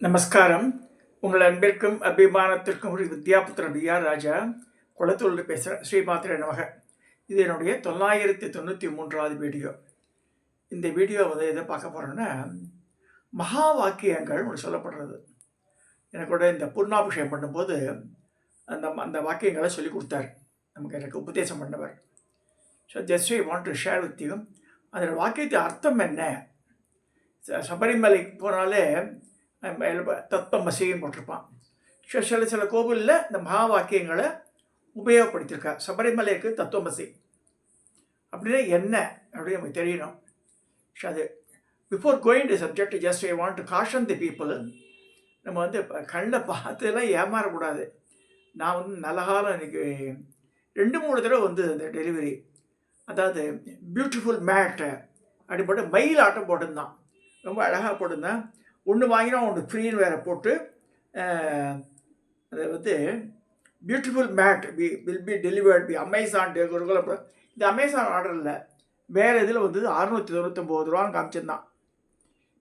நமஸ்காரம். உங்கள் அன்பிற்கும் அபிமானத்திற்கும் ஒரு வித்யாபுத்திரன் பிஆர் ராஜா குளத்தூரில் பேசுகிறேன். ஸ்ரீமாத்திரை நமக. இது என்னுடைய 993வது வீடியோ. இந்த வீடியோ எதை பார்க்க போகிறோன்னா, மகா வாக்கியங்கள் ஒன்று சொல்லப்படுறது. எனக்கு கூட இந்த பூர்ணாபிஷேகம் பண்ணும்போது அந்த வாக்கியங்களை சொல்லி கொடுத்தார். எனக்கு உபதேசம் பண்ணவர். So just I want to share with you. அதோட வாக்கியத்தின் அர்த்தம் என்ன? சபரிமலைக்கு போனாலே தத்துவமசின்னு போட்டிருப்பான். சில கோவிலில் இந்த மகா வாக்கியங்களை உபயோகப்படுத்தியிருக்கா. சபரிமலைக்கு தத்துவமசி அப்படின்னா என்ன அப்படின்னு நமக்கு தெரியணும். அது before going to subject just I want to caution the people. நம்ம கண்ணில் பார்த்துலாம் ஏமாறக்கூடாது. நான் நல்ல காலம் எனக்கு 2-3 தடவை அந்த டெலிவரி, அதாவது பியூட்டிஃபுல் மேட்டு அப்படிப்பட்ட மயில் ஆட்டம் போட்டிருந்தான். ரொம்ப அழகாக போட்டிருந்தேன். ஒன்று வாங்கினா ஒன்று ஃப்ரீன்னு வேறு போட்டு அதை beautiful mat will be delivered by Amazon delivery. இந்த அமேசான் ஆர்டரில் வேறு இதில் 699 ரூபான்னு காமிச்சிருந்தான்.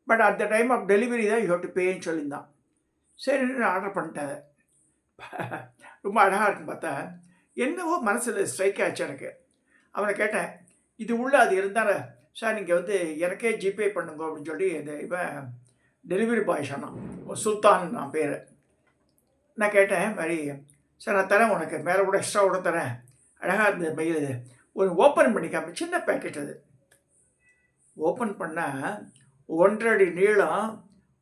But at the time of delivery தான் யூ ஹேவ் டு பேன்னு சொல்லியிருந்தான். சரி, நான் ஆர்டர் பண்ணிட்டேன். ரொம்ப அழகாக இருக்குன்னு பார்த்தா என்னவோ மனசில் ஸ்ட்ரைக் ஆச்சு எனக்கு. அவனை கேட்டேன், இது உள்ள அது இருந்தால சார் நீங்கள் எனக்கே ஜிபே பண்ணுங்க அப்படின்னு சொல்லி இவன் டெலிவரி பாய் சொன்னான். சுல்தான் நான் பேர். நான் கேட்டேன், மாதிரி சார் நான் தரேன், உனக்கு மேலே கூட எக்ஸ்ட்ரா கூட தரேன், அழகாக இருந்தது மெயில். இது ஒரு ஓப்பன் பண்ணிக்காம சின்ன பேக்கெட். அது ஓப்பன் பண்ணால் 1.5 அடி நீளம்,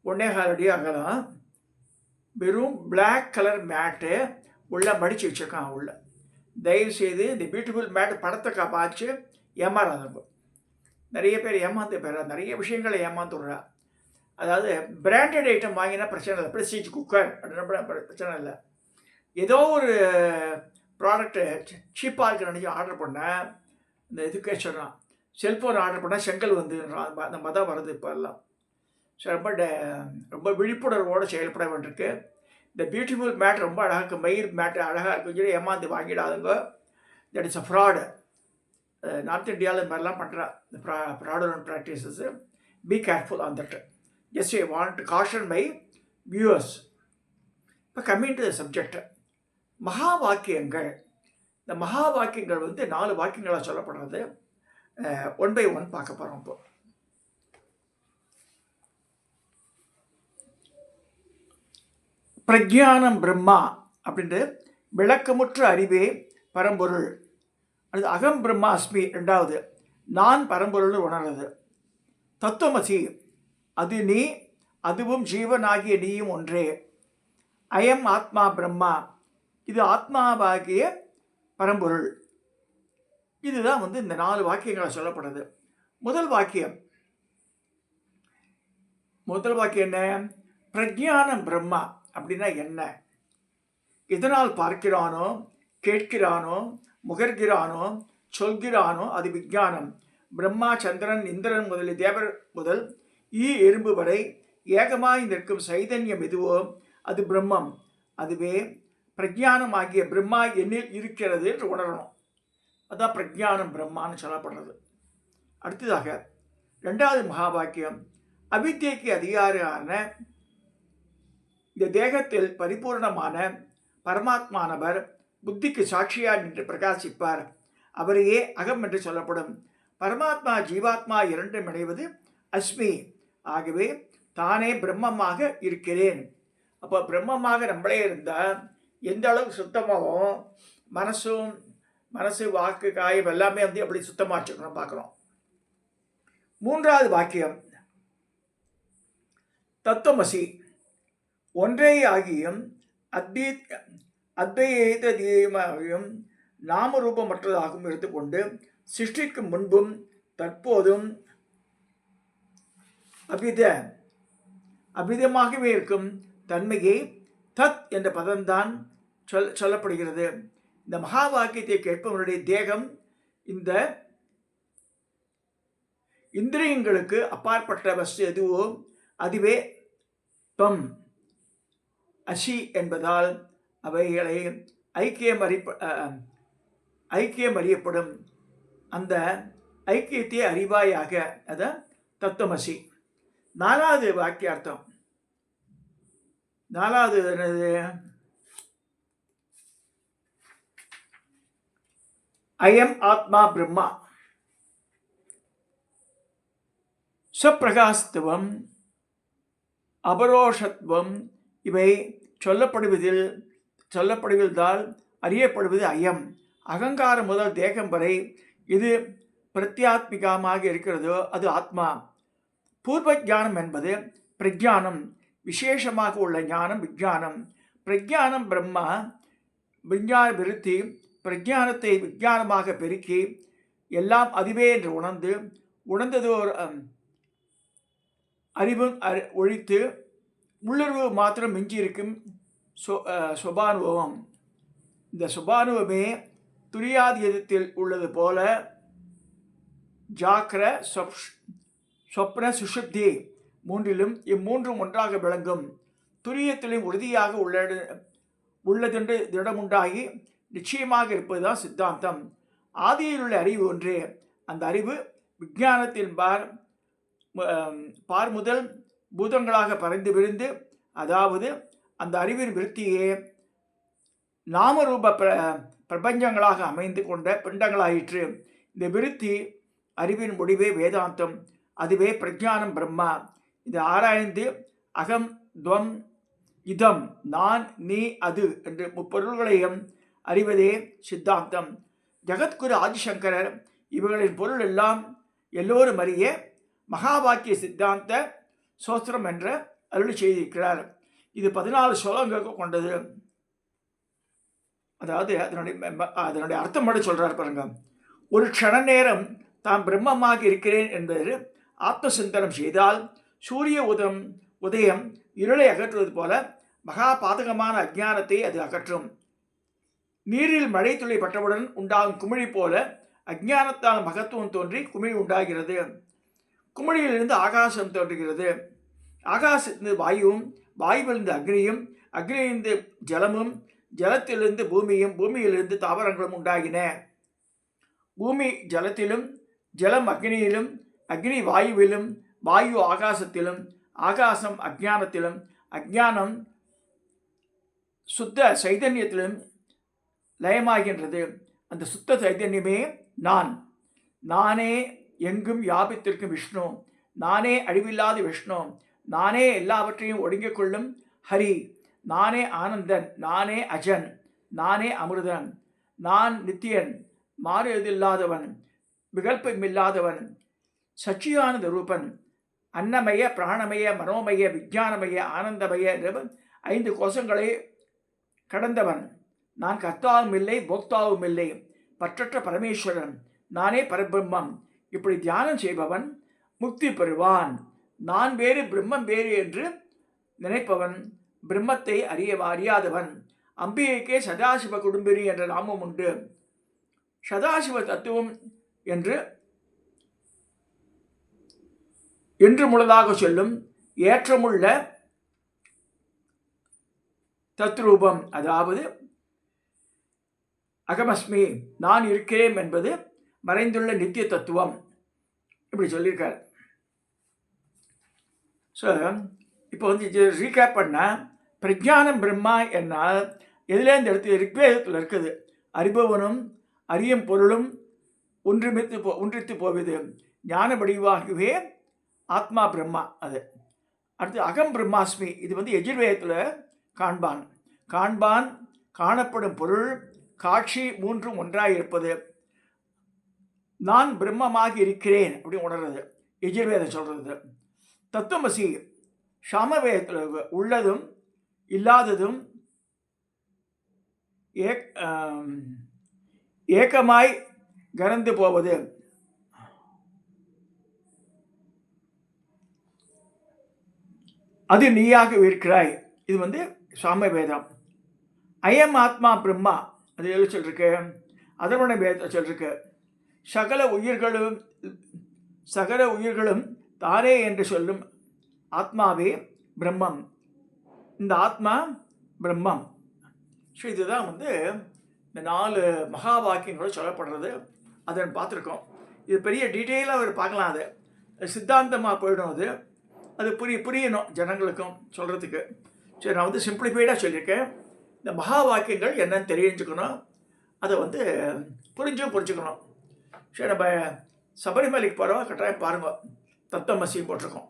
1.25 அடி அகலம், வெறும் பிளாக் கலர் மேட்டு உள்ளே மடித்து வச்சுருக்கான். உள்ள தயவுசெய்து இந்த பியூட்டிஃபுல் மேட்டு படத்தை பார்த்து ஏமாறாதவங்க. நிறைய பேர் ஏமாந்து போயிடறா, நிறைய விஷயங்களை ஏமாந்து விட்றா. அதாவது பிராண்டட் ஐட்டம் வாங்கினா பிரச்சனை இல்லை, ப்ரெஸ்டீஜ் குக்கர் அப்படின்னா பிரச்சனை இல்லை. ஏதோ ஒரு ப்ராடக்ட்டு சீப்பாக இருக்கிற நினச்சி ஆர்டர் பண்ணேன். இந்த இதுக்கே சொன்னான், செல்ஃபோன் ஆர்டர் பண்ணால் செங்கல் அந்த மதம் வருது இப்போ எல்லாம். ஸோ ரொம்ப விழிப்புணர்வோடு செயல்பட வேண்டியிருக்கு. இந்த பியூட்டிஃபுல் மேட் ரொம்ப அழகாக, மயில் மேட்டு அழகாக இருக்குன்னு சொல்லி ஏமாந்து வாங்கிடாதுங்க. That is a fraud. North இந்தியாவில் இந்த மாதிரிலாம் பண்ணுறா இந்த fraudulent practices. Be careful on that. Just I want to caution my viewers. இப்போ coming to the subject, மகா வாக்கியங்கள். இந்த மகா வாக்கியங்கள் 4 வாக்கியங்களாக சொல்லப்படுறது. 1 by 1 பார்க்க போகிறோம். இப்போ பிரக்ஞானம் பிரம்மா அப்படின்ட்டு விளக்கமுற்ற அறிவே பரம்பொருள். அது அகம் பிரம்மா அஸ்மி 2வது, நான் பரம்பொருள் உணர்றது. தத்துவமசி, அது நீ, அதுவும் ஜீவனாகிய நீயும் ஒன்றே. அயம் ஆத்மா பிரம்மா, இது ஆத்மாவாகிய பரம்பொருள். இதுதான் இந்த 4 வாக்கியங்களை சொல்லப்படுறது. முதல் வாக்கியம் என்ன? பிரக்ஞானம் பிரம்மா அப்படின்னா என்ன? இதனால் பார்க்கிறானோ, கேட்கிறானோ, முகர்கிறானோ, சொல்கிறானோ அது விஞ்ஞானம். பிரம்மா, சந்திரன், இந்திரன் முதலிய தேவர் முதல் எறும்பு வரை ஏகமாய் நிற்கும் சைதன்யம் எதுவோ அது பிரம்மம். அதுவே பிரக்ஞானம் ஆகிய பிரம்மா என்னில் இருக்கிறது என்று உணரணும். அதுதான் பிரக்ஞானம் பிரம்மான்னு சொல்லப்படுறது. அடுத்ததாக 2வது மகா வாக்கியம், அவித்யைக்கு அதிகாரியான இந்த தேகத்தில் பரிபூர்ணமான பரமாத்மானவர் புத்திக்கு சாட்சியார் நின்று பிரகாசிப்பார். அவரையே அகம் என்று சொல்லப்படும். பரமாத்மா ஜீவாத்மா இரண்டும் இணைவது அஸ்மி. ஆகவே தானே பிரம்மமாக இருக்கிறேன். அப்போ பிரம்மமாக நம்மளே இருந்தால் எந்த அளவுக்கு சுத்தமாகவும் மனசு வாக்கு காயம் எல்லாமே அப்படி சுத்தமாக வச்சுக்கணும் பார்க்குறோம். 3வது வாக்கியம், தத்துவமசி, ஒன்றே ஆகியும் அத்வைதீயமாகியும் நாமரூபமற்றதாகவும் எடுத்துக்கொண்டு சிருஷ்டிக்கு முன்பும் தற்போதும் அபிதமாகவே இருக்கும் தன்மையை தத் என்ற பதம்தான் சொல்லப்படுகிறது. இந்த மகா வாக்கியத்தை கேட்பவனுடைய தேகம் இந்த இந்திரியங்களுக்கு அப்பாற்பட்ட வஸ்து எதுவோ அதுவே தம் அசி என்பதால் அவைகளை ஐக்கியம் அறியப்படும். அந்த ஐக்கியத்தை அறிவாயாக அத தத்துவமசி. 4வது வாக்கியார்த்தம், நாலாவது என்னது? அயம் ஆத்மா பிரம்மா. ஸ்வப்பிரகாசத்துவம், அபரோஷத்துவம் இவை சொல்லப்படுவதால் அறியப்படுவது அயம். அகங்காரம் முதல் தேகம் வரை இது பிரத்யாத்மிகமாக இருக்கிறதோ அது ஆத்மா. பூர்வ ஞானம் என்பது பிரஜானம், விசேஷமாக உள்ள ஞானம் விஞ்ஞானம். பிரஜானம் பிரம்மா, விஞ்ஞான விருத்தி பிரஜானத்தை விஞ்ஞானமாக பெருக்கி எல்லாம் அதுவே என்று உணர்ந்ததோர் அறிவும் ஒழித்து உள்ளுணர்வு மாத்திரம் மிஞ்சியிருக்கும் சுபானுபவம். இந்த சுபானுபவமே துரியாதீதத்தில் உள்ளது போல ஜாக்கிர சொப்ன சுஷுப்தி மூன்றிலும் இம்மூன்றும் ஒன்றாக விளங்கும். துரியத்திலும் உறுதியாக உள்ளதென்று திடமுண்டாகி நிச்சயமாக இருப்பதுதான் சித்தாந்தம். ஆதியில் உள்ள அறிவு ஒன்றே. அந்த அறிவு விஞ்ஞானத்தின் பார் முதல் பூதங்களாக பறந்து விரிந்து, அதாவது அந்த அறிவின் விருத்தியே நாமரூப பிரபஞ்சங்களாக அமைந்து கொண்ட பிண்டங்களாயிற்று. இந்த விருத்தி அறிவின் முடிவே வேதாந்தம், அதுவே பிரஜானம் பிரம்மா. இது ஆராய்ந்து அகம் துவம் இதம் நான் நீ அது என்று முப்பொருள்களையும் அறிவதே சித்தாந்தம். ஜகத்குரு ஆதிசங்கரர் இவர்களின் பொருள் எல்லாம் எல்லோரும் அறிய மகாவாக்கிய சித்தாந்த சோஸ்திரம் என்ற அருளி செய்திருக்கிறார். இது 14 ஸ்லோகங்கள் கொண்டது. அதாவது அதனுடைய அர்த்தம் மட்டும் சொல்றார் பாருங்க. ஒரு க்ஷண நேரம் தாம் பிரம்மமாக இருக்கிறேன் என்பது ஆத்ம சிந்தனம் செய்தால் சூரிய உதயம் இருளை அகற்றுவது போல மகா பாதகமான அஜ்ஞானத்தை அது அகற்றும். நீரில் மழை துளி பட்டவுடன் உண்டாகும் குமிழி போல அஜ்ஞானத்தால் மகத்துவம் தோன்றி குமிழி உண்டாகிறது. குமிழியிலிருந்து ஆகாசம் தோன்றுகிறது. ஆகாசத்திலிருந்து வாயுவும், வாயுவிலிருந்து அக்னியும், அக்னியிலிருந்து ஜலமும், ஜலத்திலிருந்து பூமியும், பூமியிலிருந்து தாவரங்களும் உண்டாகின. பூமி ஜலத்திலும், ஜலம் அக்னியிலும், அக்னி வாயுவிலும், வாயு ஆகாசத்திலும், ஆகாசம் அஜ்ஞானத்திலும், அஜ்ஞானம் சுத்த சைதன்யத்திலும் லயமாகின்றது. அந்த சுத்த சைதன்யமே நான். நானே எங்கும் வியாபித்திருக்கும் விஷ்ணு, நானே அழிவில்லாத விஷ்ணு, நானே எல்லாவற்றையும் ஒடுங்கிக் கொள்ளும் ஹரி, நானே ஆனந்தன், நானே அஜன், நானே அமிர்தன், நான் நித்தியன், மாறுவதில்லாதவன், விகல்பமில்லாதவன், சச்சியானந்த ரூபன், அன்னமய பிராணமய மனோமய விஞ்ஞானமய ஆனந்தமய 5 கோஷங்களை கடந்தவன். நான் கர்த்தாவும் இல்லை, போக்தாவும் இல்லை, பற்றற்ற பரமேஸ்வரன், நானே பரபிரம்மம். இப்படி தியானம் செய்பவன் முக்தி பெறுவான். நான் வேறு பிரம்மம் வேறு என்று நினைப்பவன் பிரம்மத்தை அறியாதவன். அம்பிகைக்கே சதாசிவ குடும்பினி என்ற நாமம் உண்டு. சதாசிவ தத்துவம் என்று முழுதாக சொல்லும் ஏற்றமுள்ள தத்ரூபம், அதாவது அகமஸ்மி நான் இருக்கிறேன் என்பது மறைந்துள்ள நித்திய தத்துவம். இப்படி சொல்லியிருக்கார். ஸோ இப்போ இது ரீகேப் பண்ணால் பிரஜானம் பிரம்மா என்னால் எதுலேருந்து எடுத்து ரிக்வேதத்தில் இருக்குது. அறிபவனும் அறியும் பொருளும் ஒன்றித்து போவது ஞான வடிவாகவே ஆத்மா பிரம்மா. அது அடுத்து அகம் பிரம்மாஸ்மி. இது எஜுர்வேதத்தில் காண்பான் காணப்படும் பொருள் காட்சி மூன்றும் ஒன்றாக இருப்பது. நான் பிரம்மமாக இருக்கிறேன் அப்படின்னு உணர்றது எஜுர்வேதம் சொல்கிறது. தத்துவமசி சாமவேதத்தில் உள்ளதும் இல்லாததும் ஏக்கமாய் கறந்து போவது. அது நீயாக இருக்கிறாய். இது சாமவேதம். அயம் ஆத்மா பிரம்மா அது எது சொல்லிருக்கு? அதர்வண வேதத்தை சொல்லிருக்கு. சகல உயிர்களும் தானே என்று சொல்லும் ஆத்மாவே பிரம்மம். இந்த ஆத்மா பிரம்மம். ஸோ இதுதான் இந்த 4 மகா வாக்கியங்களும் சொல்லப்படுறது. அதை பார்த்துருக்கோம். இது பெரிய டீட்டெயிலாக அவர் பார்க்கலாம். அது சித்தாந்தமாக போயிடும். அது புரியணும் ஜனங்களுக்கும் சொல்கிறதுக்கு. சரி, நான் வந்து சிம்பிளிஃபைடாக சொல்லியிருக்கேன். இந்த மகா வாக்கியங்கள் என்னன்னு தெரிஞ்சுக்கணும், அதை வந்து புரிஞ்சுக்கணும். சரி, நம்ம சபரிமலைக்கு போகிறோம், கட்டாயம் பாருங்க, தத்துவமசியும் போட்டிருக்கோம்.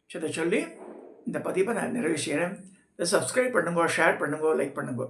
சரி, இதை சொல்லி இந்த பதிவை நான் நிறைவு செய்கிறேன். இதை சப்ஸ்கிரைப் பண்ணுங்க, ஷேர் பண்ணுங்க, லைக் பண்ணுங்க.